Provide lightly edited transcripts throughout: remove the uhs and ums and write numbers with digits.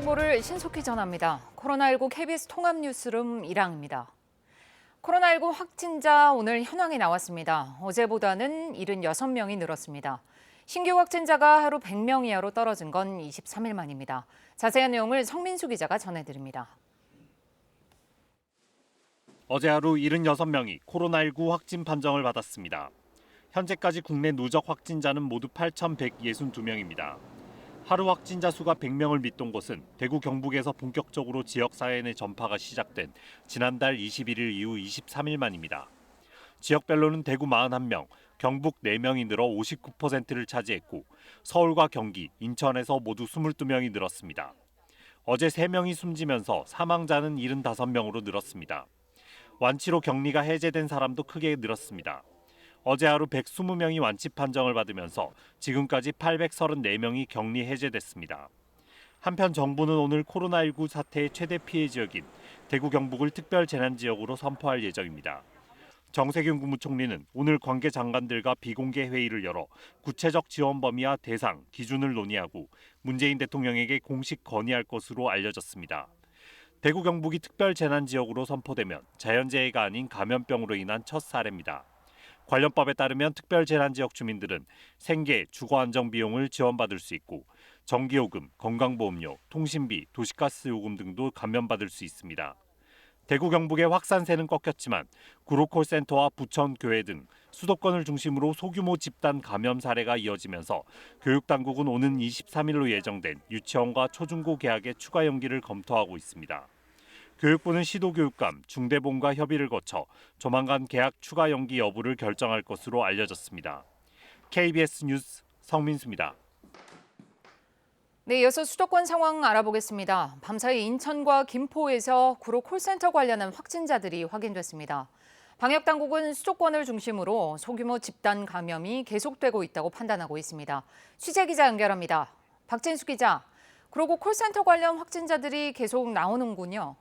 정보를 신속히 전합니다. 코로나19 KBS 통합뉴스룸 이랑입니다. 코로나19 확진자 오늘 현황이 나왔습니다. 어제보다는 76명이 늘었습니다. 신규 확진자가 하루 100명 이하로 떨어진 건 23일 만입니다. 자세한 내용을 성민수 기자가 전해드립니다. 어제 하루 76명이 코로나19 확진 판정을 받았습니다. 현재까지 국내 누적 확진자는 모두 8,162명입니다. 하루 확진자 수가 100명을 밑돈 곳은 대구 경북에서 본격적으로 지역사회 내 전파가 시작된 지난달 21일 이후 23일 만입니다. 지역별로는 대구 41명, 경북 4명이 늘어 59%를 차지했고 서울과 경기, 인천에서 모두 22명이 늘었습니다. 어제 3명이 숨지면서 사망자는 75명으로 늘었습니다. 완치로 격리가 해제된 사람도 크게 늘었습니다. 어제 하루 120명이 완치 판정을 받으면서 지금까지 834명이 격리 해제됐습니다. 한편 정부는 오늘 코로나19 사태의 최대 피해 지역인 대구 경북을 특별 재난 지역으로 선포할 예정입니다. 정세균 국무총리는 오늘 관계 장관들과 비공개 회의를 열어 구체적 지원 범위와 대상, 기준을 논의하고 문재인 대통령에게 공식 건의할 것으로 알려졌습니다. 대구 경북이 특별 재난 지역으로 선포되면 자연재해가 아닌 감염병으로 인한 첫 사례입니다. 관련법에 따르면 특별재난지역 주민들은 생계, 주거안정 비용을 지원받을 수 있고 전기요금, 건강보험료, 통신비, 도시가스 요금 등도 감면받을 수 있습니다. 대구 경북의 확산세는 꺾였지만 구로콜센터와 부천, 교회 등 수도권을 중심으로 소규모 집단 감염 사례가 이어지면서 교육당국은 오는 23일로 예정된 유치원과 초중고 개학의 추가 연기를 검토하고 있습니다. 교육부는 시도교육감, 중대본과 협의를 거쳐 조만간 개학 추가 연기 여부를 결정할 것으로 알려졌습니다. KBS 뉴스 성민수입니다. 네, 이어서 수도권 상황 알아보겠습니다. 밤사이 인천과 김포에서 구로 콜센터 관련한 확진자들이 확인됐습니다. 방역당국은 수도권을 중심으로 소규모 집단 감염이 계속되고 있다고 판단하고 있습니다. 취재기자 연결합니다. 박진수 기자, 그리고 콜센터 관련 확진자들이 계속 나오는군요.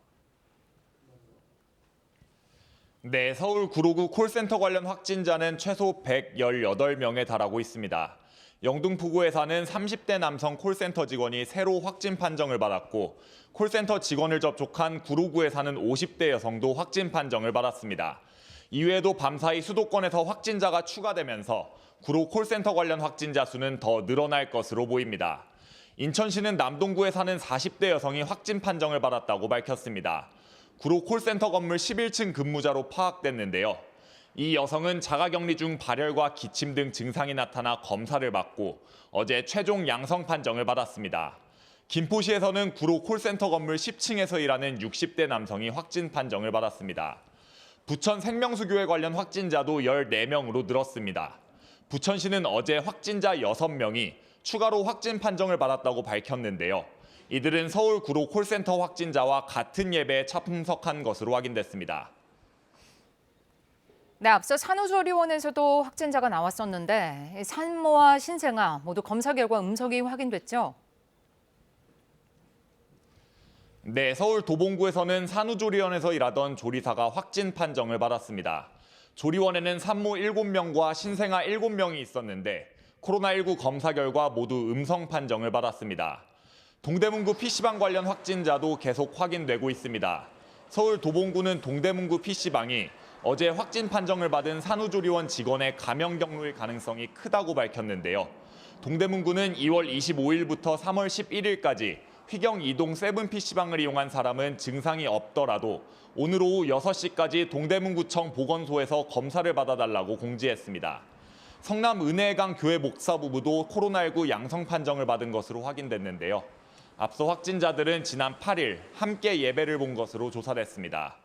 네, 서울 구로구 콜센터 관련 확진자는 최소 118명에 달하고 있습니다. 영등포구에 사는 30대 남성 콜센터 직원이 새로 확진 판정을 받았고 콜센터 직원을 접촉한 구로구에 사는 50대 여성도 확진 판정을 받았습니다. 이외에도 밤사이 수도권에서 확진자가 추가되면서 구로 콜센터 관련 확진자 수는 더 늘어날 것으로 보입니다. 인천시는 남동구에 사는 40대 여성이 확진 판정을 받았다고 밝혔습니다. 구로 콜센터 건물 11층 근무자로 파악됐는데요. 이 여성은 자가격리 중 발열과 기침 등 증상이 나타나 검사를 받고 어제 최종 양성 판정을 받았습니다. 김포시에서는 구로 콜센터 건물 10층에서 일하는 60대 남성이 확진 판정을 받았습니다. 부천 생명수교회 관련 확진자도 14명으로 늘었습니다. 부천시는 어제 확진자 6명이 추가로 확진 판정을 받았다고 밝혔는데요. 이들은 서울 구로 콜센터 확진자와 같은 예배에 참석한 것으로 확인됐습니다. 네, 앞서 산후조리원에서도 확진자가 나왔었는데 산모와 신생아 모두 검사 결과 음성이 확인됐죠? 네, 서울 도봉구에서는 산후조리원에서 일하던 조리사가 확진 판정을 받았습니다. 조리원에는 산모 7명과 신생아 7명이 있었는데 코로나19 검사 결과 모두 음성 판정을 받았습니다. 동대문구 PC방 관련 확진자도 계속 확인되고 있습니다. 서울 도봉구는 동대문구 PC방이 어제 확진 판정을 받은 산후조리원 직원의 감염 경로일 가능성이 크다고 밝혔는데요. 동대문구는 2월 25일부터 3월 11일까지 휘경 2동 세븐 PC방을 이용한 사람은 증상이 없더라도 오늘 오후 6시까지 동대문구청 보건소에서 검사를 받아달라고 공지했습니다. 성남 은혜강 교회 목사 부부도 코로나19 양성 판정을 받은 것으로 확인됐는데요. 앞서 확진자들은 지난 8일 함께 예배를 본 것으로 조사됐습니다.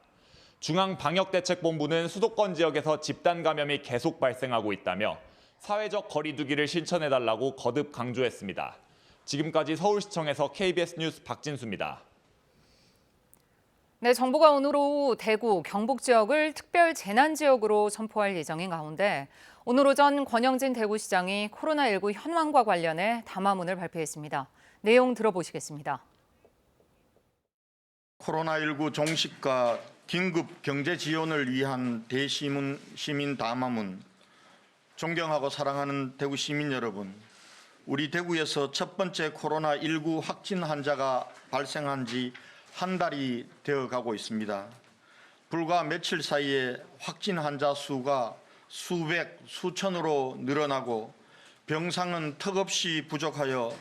중앙방역대책본부는 수도권 지역에서 집단 감염이 계속 발생하고 있다며 사회적 거리 두기를 실천해달라고 거듭 강조했습니다. 지금까지 서울시청에서 KBS 뉴스 박진수입니다. 네, 정부가 오늘 오후 대구, 경북 지역을 특별 재난 지역으로 선포할 예정인 가운데 오늘 오전 권영진 대구시장이 코로나19 현황과 관련해 담화문을 발표했습니다. 내용 들어보시겠습니다. 코로나19 종식과 긴급 경제 지원을 위한 대시민 담화문. 존경하고 사랑하는 대구 시민 여러분, 우리 대구에서 첫 번째 코로나19 확진 환자가 발생한 지 한 달이 되어 가고 있습니다. 불과 며칠 사이에 확진 환자 수가 수백, 수천으로 늘어나고 병상은 턱없이 부족하여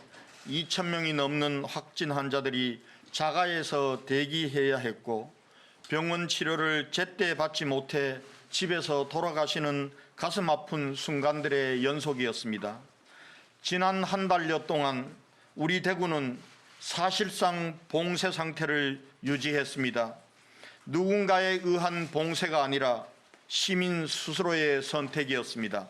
2,000명이 넘는 확진 환자들이 자가에서 대기해야 했고 병원 치료를 제때 받지 못해 집에서 돌아가시는 가슴 아픈 순간들의 연속이었습니다. 지난 한 달여 동안 우리 대구는 사실상 봉쇄 상태를 유지했습니다. 누군가에 의한 봉쇄가 아니라 시민 스스로의 선택이었습니다.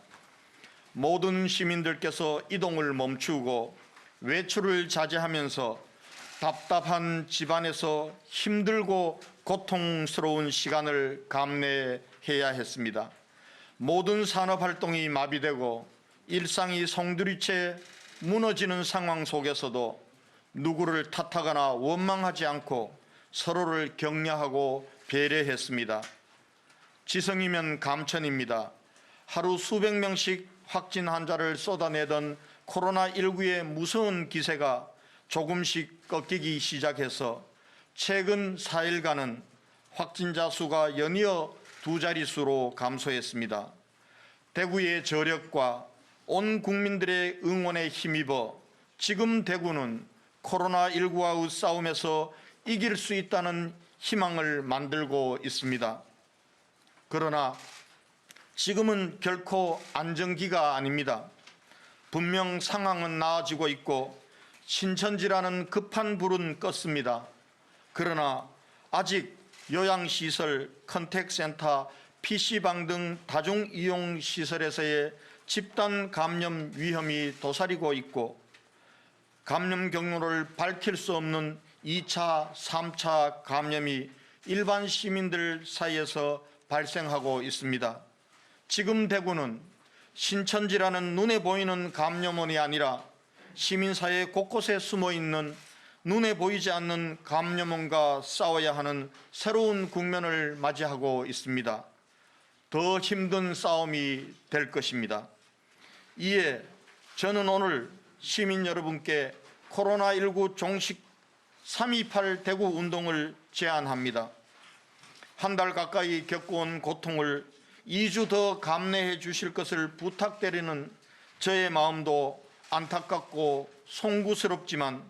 모든 시민들께서 이동을 멈추고 외출을 자제하면서 답답한 집안에서 힘들고 고통스러운 시간을 감내해야 했습니다. 모든 산업활동이 마비되고 일상이 송두리째 무너지는 상황 속에서도 누구를 탓하거나 원망하지 않고 서로를 격려하고 배려했습니다. 지성이면 감천입니다. 하루 수백 명씩 확진 환자를 쏟아내던 코로나19의 무서운 기세가 조금씩 꺾이기 시작해서 최근 4일간은 확진자 수가 연이어 두 자릿수로 감소했습니다. 대구의 저력과 온 국민들의 응원에 힘입어 지금 대구는 코로나19와의 싸움에서 이길 수 있다는 희망을 만들고 있습니다. 그러나 지금은 결코 안정기가 아닙니다. 분명 상황은 나아지고 있고 신천지라는 급한 불은 껐습니다. 그러나 아직 요양시설, 컨택센터, PC방 등 다중이용시설에서의 집단 감염 위험이 도사리고 있고 감염 경로를 밝힐 수 없는 2차, 3차 감염이 일반 시민들 사이에서 발생하고 있습니다. 지금 대구는 신천지라는 눈에 보이는 감염원이 아니라 시민사회 곳곳에 숨어있는 눈에 보이지 않는 감염원과 싸워야 하는 새로운 국면을 맞이하고 있습니다. 더 힘든 싸움이 될 것입니다. 이에 저는 오늘 시민 여러분께 코로나19 종식 3.28 대구 운동을 제안합니다. 한 달 가까이 겪어온 고통을 2주 더 감내해 주실 것을 부탁드리는 저의 마음도 안타깝고 송구스럽지만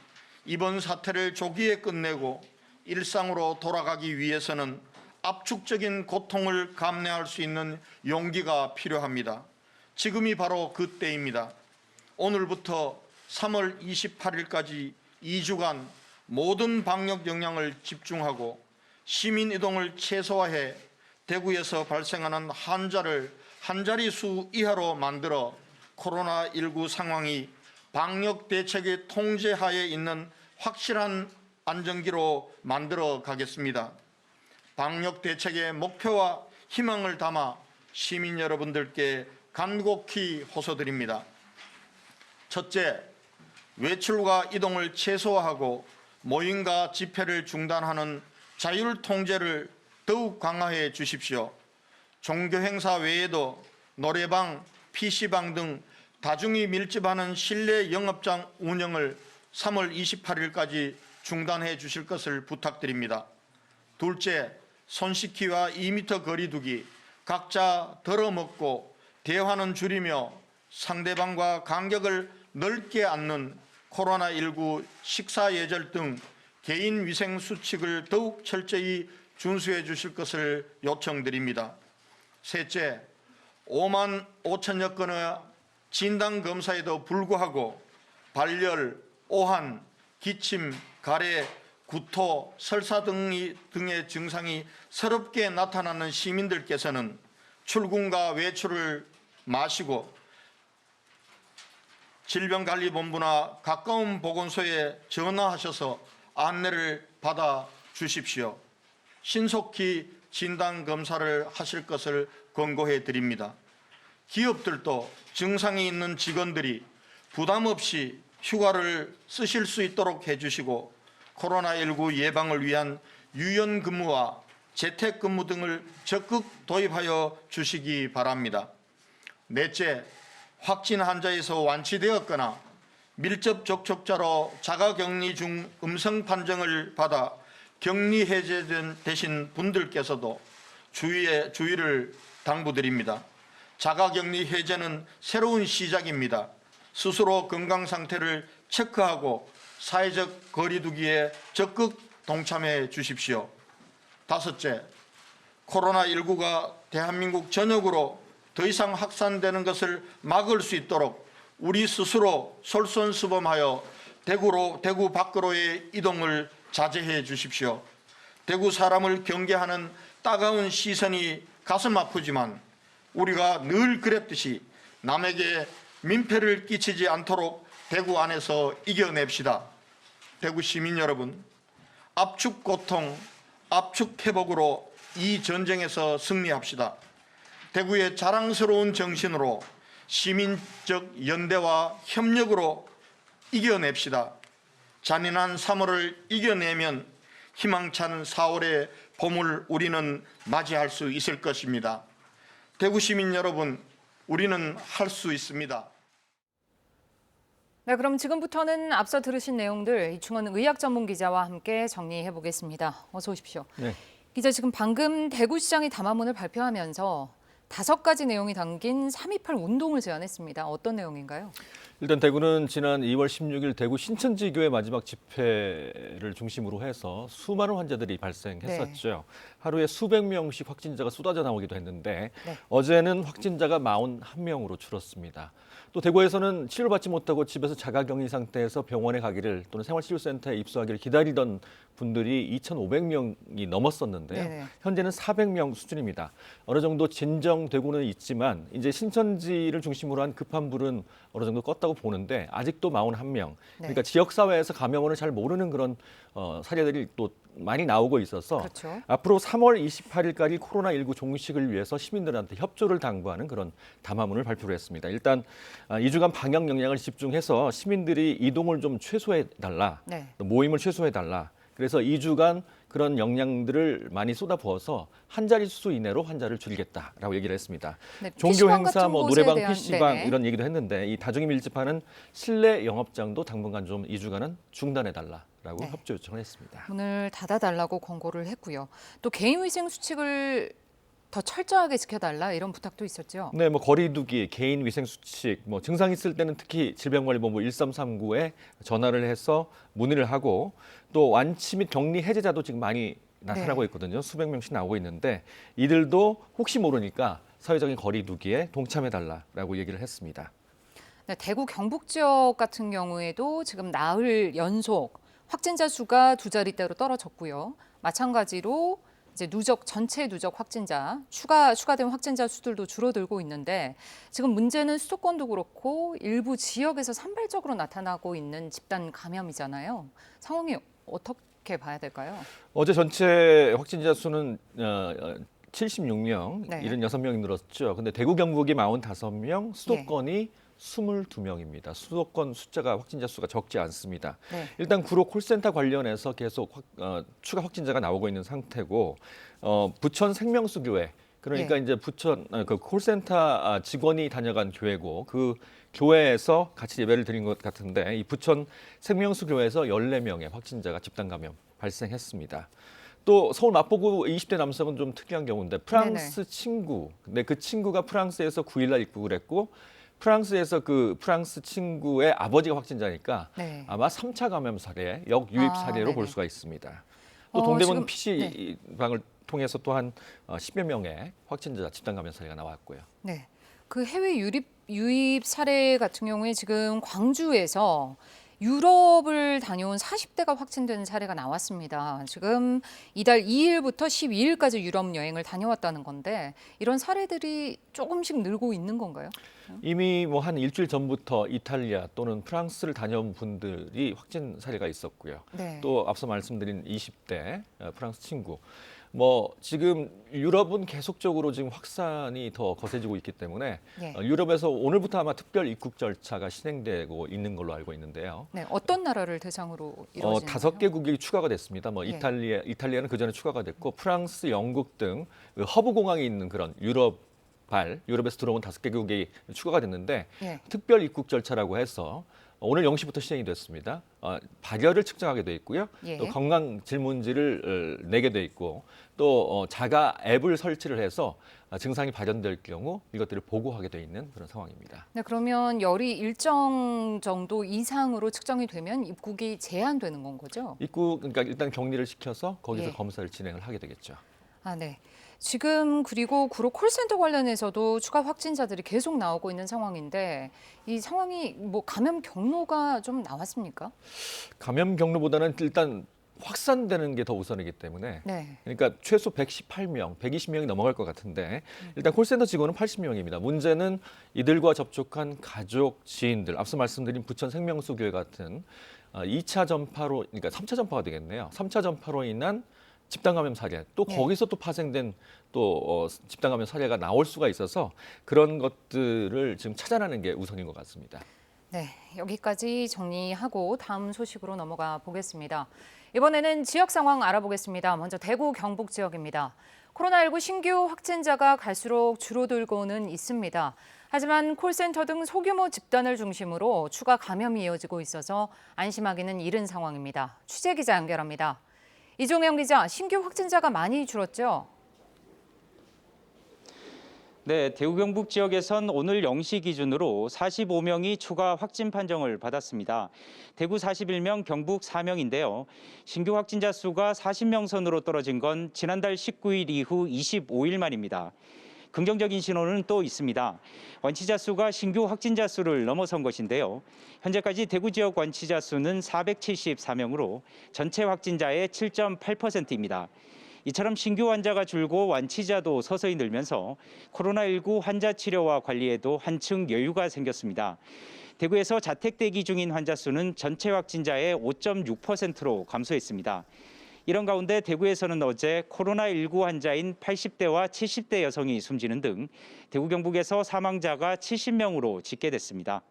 이번 사태를 조기에 끝내고 일상으로 돌아가기 위해서는 압축적인 고통을 감내할 수 있는 용기가 필요합니다. 지금이 바로 그때입니다. 오늘부터 3월 28일까지 2주간 모든 방역 역량을 집중하고 시민 이동을 최소화해 대구에서 발생하는 환자를 한 자릿수 이하로 만들어 코로나19 상황이 방역 대책의 통제하에 있는 확실한 안정기로 만들어 가겠습니다. 방역 대책의 목표와 희망을 담아 시민 여러분들께 간곡히 호소드립니다. 첫째, 외출과 이동을 최소화하고 모임과 집회를 중단하는 자율 통제를 더욱 강화해 주십시오. 종교 행사 외에도 노래방, PC방 등 다중이 밀집하는 실내 영업장 운영을 3월 28일까지 중단해 주실 것을 부탁드립니다. 둘째, 손 씻기와 2m 거리 두기, 각자 덜어먹고 대화는 줄이며 상대방과 간격을 넓게 안는 코로나19 식사 예절 등 개인 위생 수칙을 더욱 철저히 준수해 주실 것을 요청드립니다. 셋째, 5만 5천여 건의 진단검사에도 불구하고 발열, 오한, 기침, 가래, 구토, 설사 등의 증상이 서럽게 나타나는 시민들께서는 출근과 외출을 마시고 질병관리본부나 가까운 보건소에 전화하셔서 안내를 받아 주십시오. 신속히 진단검사를 하실 것을 권고해 드립니다. 기업들도 증상이 있는 직원들이 부담 없이 휴가를 쓰실 수 있도록 해주시고 코로나19 예방을 위한 유연근무와 재택근무 등을 적극 도입하여 주시기 바랍니다. 넷째, 확진 환자에서 완치되었거나 밀접 접촉자로 자가격리 중 음성 판정을 받아 격리 해제되신 분들께서도 주의를 당부드립니다. 자가격리 해제는 새로운 시작입니다. 스스로 건강 상태를 체크하고 사회적 거리두기에 적극 동참해 주십시오. 다섯째, 코로나19가 대한민국 전역으로 더 이상 확산되는 것을 막을 수 있도록 우리 스스로 솔선수범하여 대구 밖으로의 이동을 자제해 주십시오. 대구 사람을 경계하는 따가운 시선이 가슴 아프지만 우리가 늘 그랬듯이 남에게 민폐를 끼치지 않도록 대구 안에서 이겨냅시다. 대구 시민 여러분, 압축 고통, 압축 회복으로 이 전쟁에서 승리합시다. 대구의 자랑스러운 정신으로 시민적 연대와 협력으로 이겨냅시다. 잔인한 3월을 이겨내면 희망찬 4월의 봄을 우리는 맞이할 수 있을 것입니다. 대구 시민 여러분, 우리는 할 수 있습니다. 네, 그럼 지금부터는 앞서 들으신 내용들 이충원 의학 전문 기자와 함께 정리해 보겠습니다. 어서 오십시오. 네. 기자, 지금 방금 대구시장이 담화문을 발표하면서 5가지 내용이 담긴 3.28 운동을 제안했습니다. 어떤 내용인가요? 일단 대구는 지난 2월 16일 대구 신천지교회 마지막 집회를 중심으로 해서 수많은 환자들이 발생했었죠. 하루에 수백 명씩 확진자가 쏟아져 나오기도 했는데 어제는 확진자가 41명으로 줄었습니다. 또 대구에서는 치료받지 못하고 집에서 자가격리 상태에서 병원에 가기를 또는 생활치료센터에 입소하기를 기다리던 분들이 2,500명이 넘었었는데요. 네네. 현재는 400명 수준입니다. 어느 정도 진정되고는 있지만 이제 신천지를 중심으로 한 급한 불은 어느 정도 껐다고 보는데 아직도 41명. 그러니까 지역사회에서 감염원을 잘 모르는 그런 사례들이 또 많이 나오고 있어서 그렇죠. 앞으로 3월 28일까지 코로나19 종식을 위해서 시민들한테 협조를 당부하는 그런 담화문을 발표를 했습니다. 일단 2주간 방역 역량을 집중해서 시민들이 이동을 좀 최소해달라, 모임을 최소해달라. 그래서 2주간 그런 역량들을 많이 쏟아부어서 한 자릿수 이내로 환자를 줄이겠다라고 얘기를 했습니다. 종교 PC방 행사, 같은 곳에 노래방, 대한- PC방 네네. 이런 얘기도 했는데 이 다중이 밀집하는 실내 영업장도 당분간 좀 2주간은 중단해달라라고 협조 요청을 했습니다. 문을 닫아달라고 권고를 했고요. 또 개인위생 수칙을 더 철저하게 지켜달라 이런 부탁도 있었죠. 네, 뭐 거리두기, 개인 위생 수칙, 뭐 증상 있을 때는 특히 질병관리본부 1339에 전화를 해서 문의를 하고 또 완치 및 격리 해제자도 지금 많이 나타나고 있거든요. 수백 명씩 나오고 있는데 이들도 혹시 모르니까 사회적인 거리두기에 동참해달라라고 얘기를 했습니다. 네, 대구 경북 지역 같은 경우에도 지금 나흘 연속 확진자 수가 2자릿대로 떨어졌고요. 마찬가지로 이제 전체 누적 확진자, 추가된 확진자 수들도 줄어들고 있는데 지금 문제는 수도권도 그렇고 일부 지역에서 산발적으로 나타나고 있는 집단 감염이잖아요. 상황이 어떻게 봐야 될까요? 어제 전체 확진자 수는 76명, 76명이 늘었죠. 근데 대구 경북이 45명, 수도권이 22명입니다. 수도권 숫자가 확진자 수가 적지 않습니다. 일단 구로 콜센터 관련해서 계속 추가 확진자가 나오고 있는 상태고 부천 생명수교회 그러니까 이제 부천 그 콜센터 직원이 다녀간 교회고 그 교회에서 같이 예배를 드린 것 같은데 이 부천 생명수교회에서 14명의 확진자가 집단 감염 발생했습니다. 또 서울 마포구 20대 남성은 좀 특이한 경우인데 프랑스 친구, 근데 그 친구가 프랑스에서 9일날 입국을 했고 프랑스에서 그 프랑스 친구의 아버지가 확진자니까 아마 3차 감염 사례, 역유입 사례로 볼 수가 있습니다. 또 동대문 PC방을 통해서 또한 10여 명의 확진자 집단 감염 사례가 나왔고요. 네, 그 해외 유입 사례 같은 경우에 지금 광주에서 유럽을 다녀온 40대가 확진된 사례가 나왔습니다. 지금 이달 2일부터 12일까지 유럽 여행을 다녀왔다는 건데 이런 사례들이 조금씩 늘고 있는 건가요? 이미 뭐 한 일주일 전부터 이탈리아 또는 프랑스를 다녀온 분들이 확진 사례가 있었고요. 또 앞서 말씀드린 20대 프랑스 친구. 뭐 지금 유럽은 계속적으로 지금 확산이 더 거세지고 있기 때문에 유럽에서 오늘부터 아마 특별 입국 절차가 진행되고 있는 걸로 알고 있는데요. 어떤 나라를 대상으로 이루어지나요? 5개국이 추가가 됐습니다. 뭐 이탈리아는 그 전에 추가가 됐고 프랑스, 영국 등 허브 공항이 있는 그런 유럽에서 들어온 5개국이 추가가 됐는데 특별 입국 절차라고 해서 오늘 0시부터 시행이 됐습니다. 발열을 측정하게 돼 있고요. 예. 또 건강 질문지를 내게 돼 있고 또 자가 앱을 설치를 해서 증상이 발현될 경우 이것들을 보고하게 돼 있는 그런 상황입니다. 네, 그러면 열이 일정 정도 이상으로 측정이 되면 입국이 제한되는 건 거죠? 그러니까 일단 격리를 시켜서 거기서 예. 검사를 진행을 하게 되겠죠. 아, 네. 지금 그리고 구로 콜센터 관련해서도 추가 확진자들이 계속 나오고 있는 상황인데 이 상황이 뭐 감염 경로가 좀 나왔습니까? 감염 경로보다는 일단 확산되는 게 더 우선이기 때문에 네. 그러니까 최소 118명, 120명이 넘어갈 것 같은데 일단 콜센터 직원은 80명입니다. 문제는 이들과 접촉한 가족, 지인들, 앞서 말씀드린 부천 생명수교회 같은 2차 전파로, 그러니까 3차 전파가 되겠네요. 3차 전파로 인한 집단 감염 사례, 또 네. 거기서 또 파생된 또 집단 감염 사례가 나올 수가 있어서 그런 것들을 지금 찾아내는 게 우선인 것 같습니다. 네, 여기까지 정리하고 다음 소식으로 넘어가 보겠습니다. 이번에는 지역 상황 알아보겠습니다. 먼저 대구 경북 지역입니다. 코로나19 신규 확진자가 갈수록 줄어들고는 있습니다. 하지만 콜센터 등 소규모 집단을 중심으로 추가 감염이 이어지고 있어서 안심하기는 이른 상황입니다. 취재 기자 연결합니다. 이종영 기자, 신규 확진자가 많이 줄었죠? 네, 대구 경북 지역에선 오늘 0시 기준으로 45명이 추가 확진 판정을 받았습니다. 대구 41명, 경북 4명인데요. 신규 확진자 수가 40명 선으로 떨어진 건 지난달 19일 이후 25일 만입니다. 긍정적인 신호는 또 있습니다. 완치자 수가 신규 확진자 수를 넘어선 것인데요. 현재까지 대구 지역 완치자 수는 474명으로 전체 확진자의 7.8%입니다. 이처럼 신규 환자가 줄고 완치자도 서서히 늘면서 코로나19 환자 치료와 관리에도 한층 여유가 생겼습니다. 대구에서 자택 대기 중인 환자 수는 전체 확진자의 5.6%로 감소했습니다. 이런 가운데 대구에서는 어제 코로나19 환자인 80대와 70대 여성이 숨지는 등 대구 경북에서 사망자가 70명으로 집계됐습니다.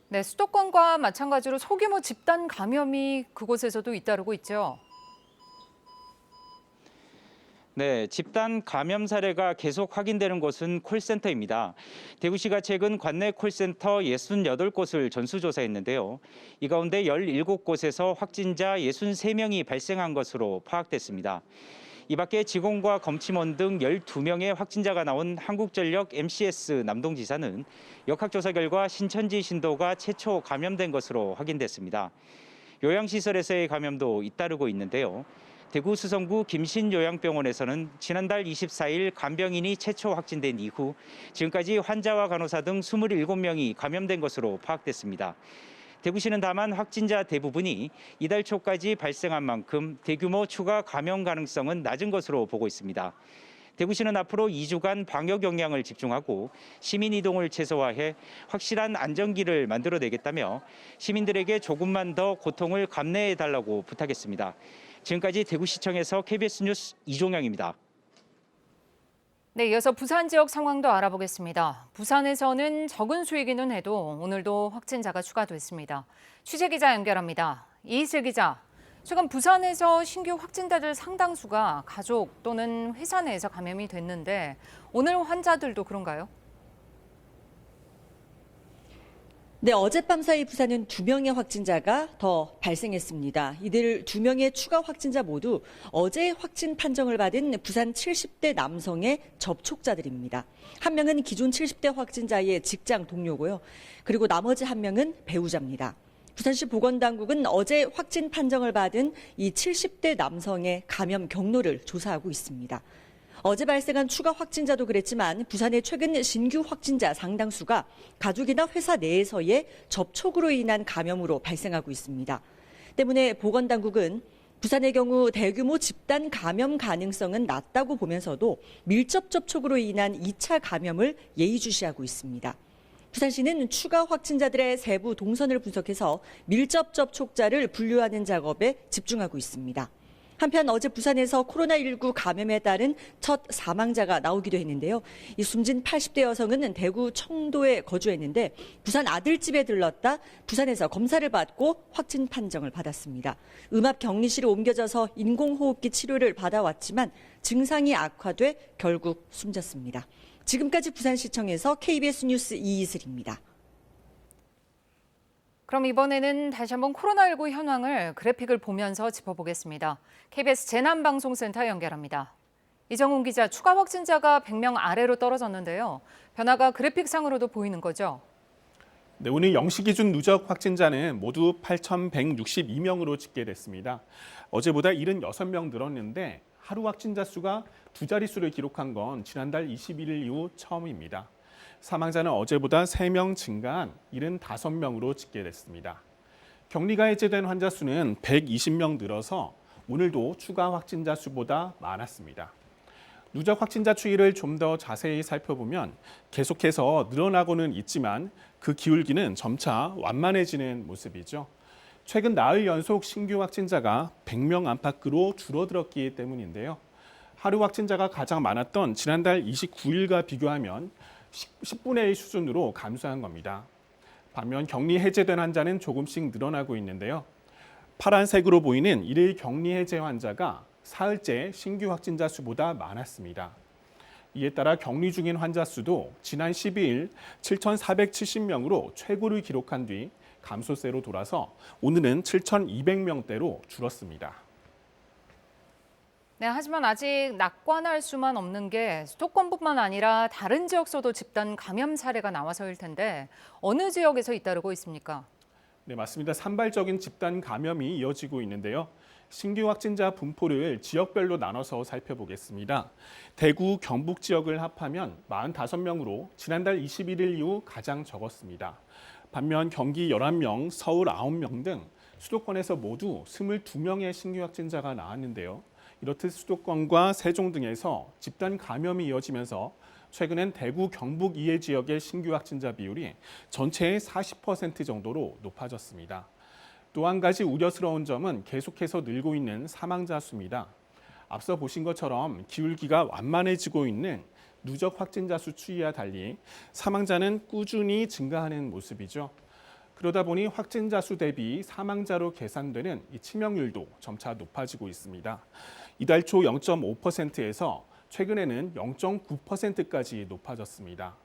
네, 수도권과 마찬가지로 소규모 집단 감염이 그곳에서도 잇따르고 있죠. 네, 집단 감염 사례가 계속 확인되는 곳은 콜센터입니다. 대구시가 최근 관내 콜센터 68곳을 전수조사했는데요. 이 가운데 17곳에서 확진자 63명이 발생한 것으로 파악됐습니다. 이 밖에 직원과 검침원 등 12명의 확진자가 나온 한국전력 MCS 남동지사는 역학조사 결과 신천지 신도가 최초 감염된 것으로 확인됐습니다. 요양시설에서의 감염도 잇따르고 있는데요. 대구 수성구 김신요양병원에서는 지난달 24일 간병인이 최초 확진된 이후 지금까지 환자와 간호사 등 27명이 감염된 것으로 파악됐습니다. 대구시는 다만 확진자 대부분이 이달 초까지 발생한 만큼 대규모 추가 감염 가능성은 낮은 것으로 보고 있습니다. 대구시는 앞으로 2주간 방역 역량을 집중하고 시민 이동을 최소화해 확실한 안정기를 만들어내겠다며 시민들에게 조금만 더 고통을 감내해달라고 부탁했습니다. 지금까지 대구시청에서 KBS 뉴스 이종영입니다. 네, 이어서 부산 지역 상황도 알아보겠습니다. 부산에서는 적은 수이기는 해도 오늘도 확진자가 추가됐습니다. 취재 기자 연결합니다. 이희슬 기자, 최근 부산에서 신규 확진자들 상당수가 가족 또는 회사 내에서 감염이 됐는데 오늘 환자들도 그런가요? 네, 어젯밤 사이 부산은 2명의 확진자가 더 발생했습니다. 이들 2명의 추가 확진자 모두 어제 확진 판정을 받은 부산 70대 남성의 접촉자들입니다. 한 명은 기존 70대 확진자의 직장 동료고요. 그리고 나머지 한 명은 배우자입니다. 부산시 보건당국은 어제 확진 판정을 받은 이 70대 남성의 감염 경로를 조사하고 있습니다. 어제 발생한 추가 확진자도 그랬지만 부산의 최근 신규 확진자 상당수가 가족이나 회사 내에서의 접촉으로 인한 감염으로 발생하고 있습니다. 때문에 보건당국은 부산의 경우 대규모 집단 감염 가능성은 낮다고 보면서도 밀접 접촉으로 인한 2차 감염을 예의주시하고 있습니다. 부산시는 추가 확진자들의 세부 동선을 분석해서 밀접 접촉자를 분류하는 작업에 집중하고 있습니다. 한편 어제 부산에서 코로나19 감염에 따른 첫 사망자가 나오기도 했는데요. 이 숨진 80대 여성은 대구 청도에 거주했는데 부산 아들집에 들렀다 부산에서 검사를 받고 확진 판정을 받았습니다. 음압격리실로 옮겨져서 인공호흡기 치료를 받아왔지만 증상이 악화돼 결국 숨졌습니다. 지금까지 부산시청에서 KBS 뉴스 이희슬입니다. 그럼 이번에는 다시 한번 코로나19 현황을 그래픽을 보면서 짚어보겠습니다. KBS 재난방송센터 연결합니다. 이정훈 기자, 추가 확진자가 100명 아래로 떨어졌는데요. 변화가 그래픽상으로도 보이는 거죠? 네, 오늘 0시 기준 누적 확진자는 모두 8,162명으로 집계됐습니다. 어제보다 76명 늘었는데 하루 확진자 수가 두 자릿수를 기록한 건 지난달 21일 이후 처음입니다. 사망자는 어제보다 3명 증가한 75명으로 집계됐습니다. 격리가 해제된 환자 수는 120명 늘어서 오늘도 추가 확진자 수보다 많았습니다. 누적 확진자 추이를 좀 더 자세히 살펴보면 계속해서 늘어나고는 있지만 그 기울기는 점차 완만해지는 모습이죠. 최근 나흘 연속 신규 확진자가 100명 안팎으로 줄어들었기 때문인데요. 하루 확진자가 가장 많았던 지난달 29일과 비교하면 10분의 1 수준으로 감소한 겁니다. 반면 격리 해제된 환자는 조금씩 늘어나고 있는데요. 파란색으로 보이는 일일 격리 해제 환자가 사흘째 신규 확진자 수보다 많았습니다. 이에 따라 격리 중인 환자 수도 지난 12일 7,470명으로 최고를 기록한 뒤 감소세로 돌아서 오늘은 7,200명대로 줄었습니다. 네, 하지만 아직 낙관할 수만 없는 게 수도권뿐만 아니라 다른 지역서도 집단 감염 사례가 나와서일 텐데 어느 지역에서 잇따르고 있습니까? 네, 맞습니다. 산발적인 집단 감염이 이어지고 있는데요. 신규 확진자 분포를 지역별로 나눠서 살펴보겠습니다. 대구, 경북 지역을 합하면 45명으로 지난달 21일 이후 가장 적었습니다. 반면 경기 11명, 서울 9명 등 수도권에서 모두 22명의 신규 확진자가 나왔는데요. 이렇듯 수도권과 세종 등에서 집단 감염이 이어지면서 최근엔 대구, 경북 이해 지역의 신규 확진자 비율이 전체의 40% 정도로 높아졌습니다. 또 한 가지 우려스러운 점은 계속해서 늘고 있는 사망자 수입니다. 앞서 보신 것처럼 기울기가 완만해지고 있는 누적 확진자 수 추이와 달리 사망자는 꾸준히 증가하는 모습이죠. 그러다 보니 확진자 수 대비 사망자로 계산되는 이 치명률도 점차 높아지고 있습니다. 이달 초 0.5%에서 최근에는 0.9%까지 높아졌습니다.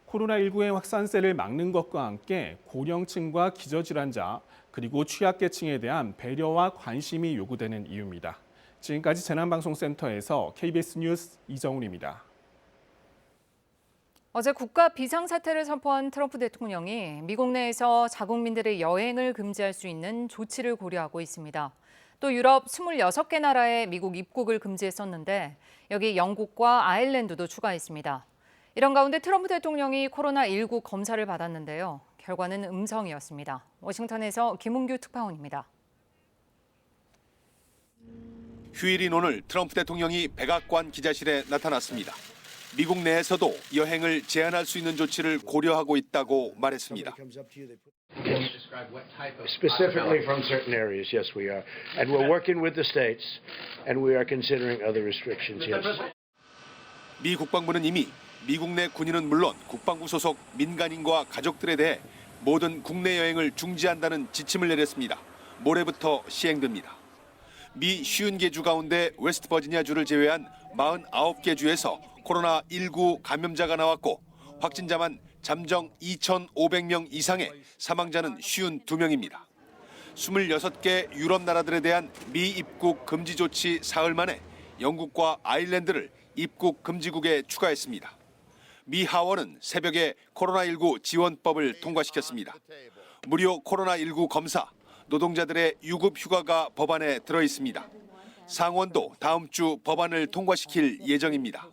코로나19의 확산세를 막는 것과 함께 고령층과 기저질환자 그리고 취약계층에 대한 배려와 관심이 요구되는 이유입니다. 지금까지 재난방송센터에서 KBS 뉴스 이정훈입니다. 어제 국가 비상사태를 선포한 트럼프 대통령이 미국 내에서 자국민들의 여행을 금지할 수 있는 조치를 고려하고 있습니다. 또 유럽 26개 나라에 미국 입국을 금지했었는데 여기 영국과 아일랜드도 추가했습니다. 이런 가운데 트럼프 대통령이 코로나19 검사를 받았는데요. 결과는 음성이었습니다. 워싱턴에서 김은규 특파원입니다. 휴일인 오늘 트럼프 대통령이 백악관 기자실에 나타났습니다. 미국 내에서도 여행을 제한할 수 있는 조치를 고려하고 있다고 말했습니다. Specifically from certain areas, yes, we are. And we're working with the states, and we are considering other restrictions, yes. 미 국방부는 이미 미국 내 군인은 물론 국방부 소속 민간인과 가족들에 대해 모든 국내 여행을 중지한다는 지침을 내렸습니다. 모레부터 시행됩니다. 미 50개 주 가운데 웨스트버지니아주를 제외한 49개 주에서 코로나19 감염자가 나왔고 확진자만 잠정 2,500명 이상의 사망자는 52명입니다. 26개 유럽 나라들에 대한 미 입국 금지 조치 사흘 만에 영국과 아일랜드를 입국 금지국에 추가했습니다. 미 하원은 새벽에 코로나19 지원법을 통과시켰습니다. 무료 코로나19 검사, 노동자들의 유급 휴가가 법안에 들어 있습니다. 상원도 다음 주 법안을 통과시킬 예정입니다.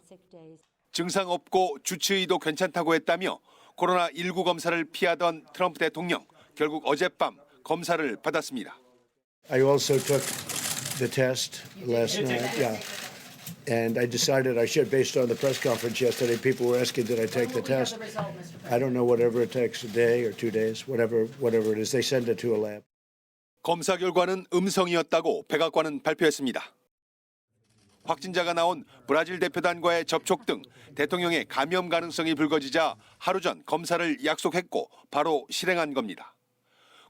증상 없고 주치의도 괜찮다고 했다며 코로나19 검사를 피하던 트럼프 대통령, 결국 어젯밤 검사를 받았습니다. I also took the test last night, yeah. And I decided I should, based on the press conference yesterday. People were asking, did I take the test? I don't know, whatever it takes, a day or 2 days, whatever it is. They send it to a lab. 검사 결과는 음성이었다고 백악관은 발표했습니다. 확진자가 나온 브라질 대표단과의 접촉 등 대통령의 감염 가능성이 불거지자 하루 전 검사를 약속했고 바로 실행한 겁니다.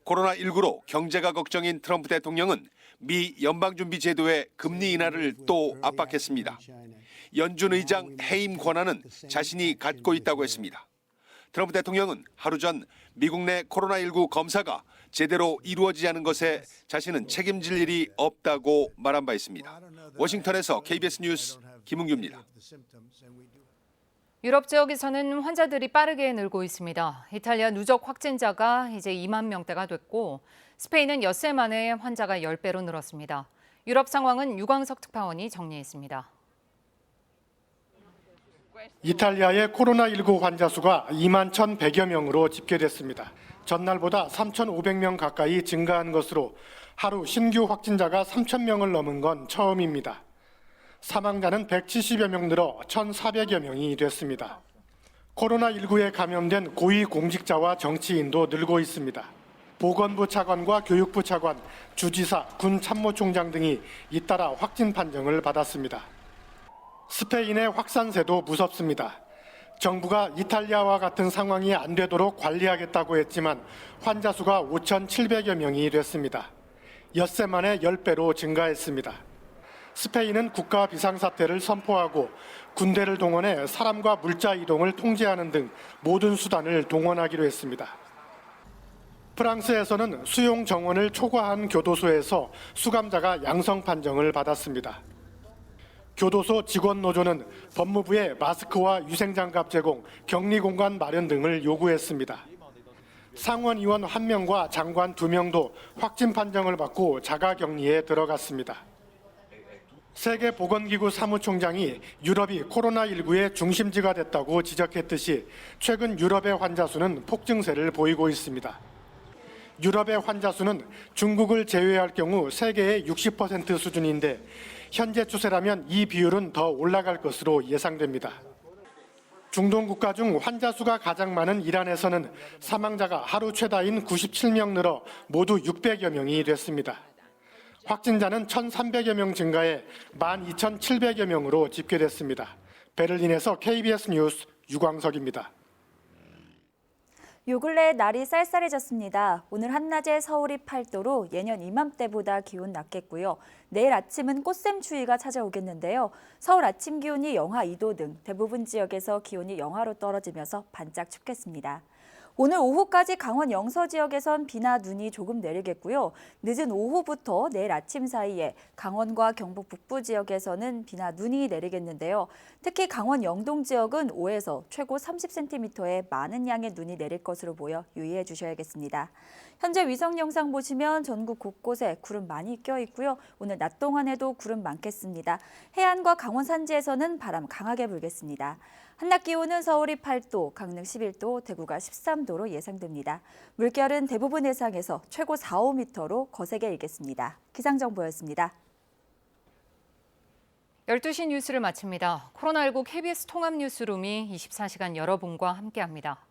코로나19로 경제가 걱정인 트럼프 대통령은 미 연방준비제도의 금리 인하를 또 압박했습니다. 연준 의장 해임 권한은 자신이 갖고 있다고 했습니다. 트럼프 대통령은 하루 전 미국 내 코로나19 검사가 제대로 이루어지지 않은 것에 자신은 책임질 일이 없다고 말한 바 있습니다. 워싱턴에서 KBS 뉴스 김은규입니다. 유럽 지역에서는 환자들이 빠르게 늘고 있습니다. 이탈리아 누적 확진자가 이제 2만 명대가 됐고 스페인은 엿새 만에 환자가 10배로 늘었습니다. 유럽 상황은 유광석 특파원이 정리했습니다. 이탈리아의 코로나19 환자 수가 2만 1,100여 명으로 집계됐습니다. 전날보다 3,500명 가까이 증가한 것으로 하루 신규 확진자가 3,000명을 넘은 건 처음입니다. 사망자는 170여 명 늘어 1,400여 명이 됐습니다. 코로나19에 감염된 고위 공직자와 정치인도 늘고 있습니다. 보건부 차관과 교육부 차관, 주지사, 군 참모총장 등이 잇따라 확진 판정을 받았습니다. 스페인의 확산세도 무섭습니다. 정부가 이탈리아와 같은 상황이 안 되도록 관리하겠다고 했지만 환자 수가 5,700여 명이 됐습니다. 엿새 만에 10배로 증가했습니다. 스페인은 국가 비상사태를 선포하고 군대를 동원해 사람과 물자 이동을 통제하는 등 모든 수단을 동원하기로 했습니다. 프랑스에서는 수용 정원을 초과한 교도소에서 수감자가 양성 판정을 받았습니다. 교도소 직원노조는 법무부에 마스크와 유생장갑 제공, 격리공간 마련 등을 요구했습니다. 상원의원 1명과 장관 2명도 확진 판정을 받고 자가격리에 들어갔습니다. 세계보건기구 사무총장이 유럽이 코로나19의 중심지가 됐다고 지적했듯이 최근 유럽의 환자 수는 폭증세를 보이고 있습니다. 유럽의 환자 수는 중국을 제외할 경우 세계의 60% 수준인데 현재 추세라면 이 비율은 더 올라갈 것으로 예상됩니다. 중동 국가 중 환자 수가 가장 많은 이란에서는 사망자가 하루 최다인 97명 늘어 모두 600여 명이 됐습니다. 확진자는 1,300여 명 증가해 12,700여 명으로 집계됐습니다. 베를린에서 KBS 뉴스 유광석입니다. 요 근래 날이 쌀쌀해졌습니다. 오늘 한낮에 서울이 8도로 예년 이맘때보다 기온 낮겠고요. 내일 아침은 꽃샘추위가 찾아오겠는데요. 서울 아침 기온이 영하 2도 등 대부분 지역에서 기온이 영하로 떨어지면서 반짝 춥겠습니다. 오늘 오후까지 강원 영서 지역에선 비나 눈이 조금 내리겠고요. 늦은 오후부터 내일 아침 사이에 강원과 경북 북부 지역에서는 비나 눈이 내리겠는데요. 특히 강원 영동 지역은 5에서 최고 30cm의 많은 양의 눈이 내릴 것으로 보여 유의해 주셔야겠습니다. 현재 위성 영상 보시면 전국 곳곳에 구름 많이 껴 있고요. 오늘 낮 동안에도 구름 많겠습니다. 해안과 강원 산지에서는 바람 강하게 불겠습니다. 한낮 기온은 서울이 8도, 강릉 11도, 대구가 13도로 예상됩니다. 물결은 대부분 해상에서 최고 4, 5m로 거세게 일겠습니다. 기상정보였습니다. 12시 뉴스를 마칩니다. 코로나19 KBS 통합뉴스룸이 24시간 여러분과 함께합니다.